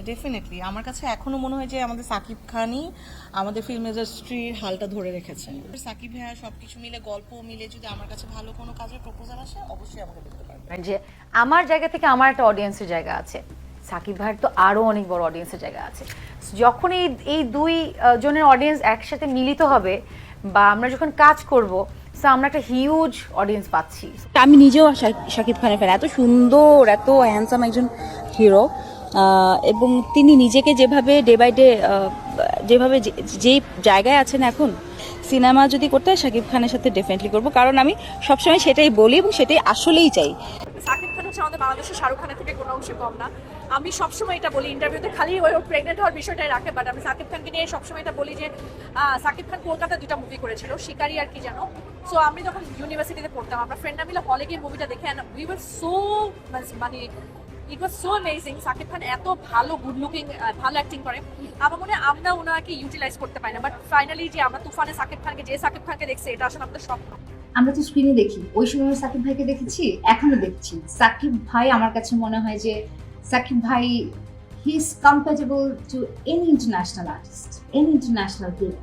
Definitely আমার কাছে এখনো মনে হয় যে আমাদের সাকিব খানই আমাদের ফিল্ম ইন্ডাস্ট্রির হালটা ধরে রেখেছে। সাকিব ভাইয়া সবকিছু মিলে, গল্প মিলে যদি আমার কাছে ভালো কোনো কাজের প্রপোজাল আসে অবশ্যই আমাকে দেখতে পারবে। যে আমার জায়গা থেকে আমার একটা অডিয়েন্সের জায়গা আছে, সাকিব ভাইয়ের তো আরো অনেক বড় অডিয়েন্সের জায়গা আছে। যখন এই দুই জনের অডিয়েন্স একসাথে মিলিত হবে বা আমরা যখন কাজ করব, সো আমরা একটা হিউজ অডিয়েন্স পাচ্ছি। আমি নিজেও শাকিব খানের ফ্যান, এত সুন্দর এত হ্যান্ডসাম একজন হিরো, এবং তিনি নিজেকে যেভাবে ডে বাই ডে যেভাবে যেই জায়গায় আছেন এখন, সিনেমা যদি করতে হয় শাকিব খানের সাথে ডেফিনেটলি করবো, কারণ আমি সবসময় সেটাই বলি এবং সেটাই আসলেই চাই। সাকিব খান হচ্ছে আমাদের বাংলাদেশের শাহরুখ খানের থেকে কোনো অংশে কম না। আমি সবসময় এটা বলি, ইন্টারভিউতে খালি ওই প্রেগনেন্ট হওয়ার বিষয়টাই রাখে, বাট আমি সাকিব খানকে নিয়ে সবসময় এটা বলি যে সাকিব খান কলকাতায় 2টা মুভি করেছিল, শিকারি আর কি জানো। সো আমি যখন ইউনিভার্সিটিতে পড়তাম, আমরা ফ্রেন্ডরা মিলে হলে গিয়ে মুভিটা দেখে, অ্যান্ড উই ওয়ার সো মানে ইট was so amazing. Shakib Khan এত ভালো, গুড লুকিং, ভালো অ্যাক্টিং করে। আমার মনে হয় আমরা ওনাকে ইউটিলাইজ করতে পারি না, বাট ফাইনালি যে আমরা তুফানে সাকিব খানকে দেখছি, এটা আসলে আমাদের স্বপ্ন। আমরা তো স্ক্রিনে দেখি, ওই সময় সাকিব ভাইকে দেখেছি, এখনো দেখছি। সাকিব ভাই আমার কাছে মনে হয় যে সাকিব ভাই he is compatible to any international artist, any international hero.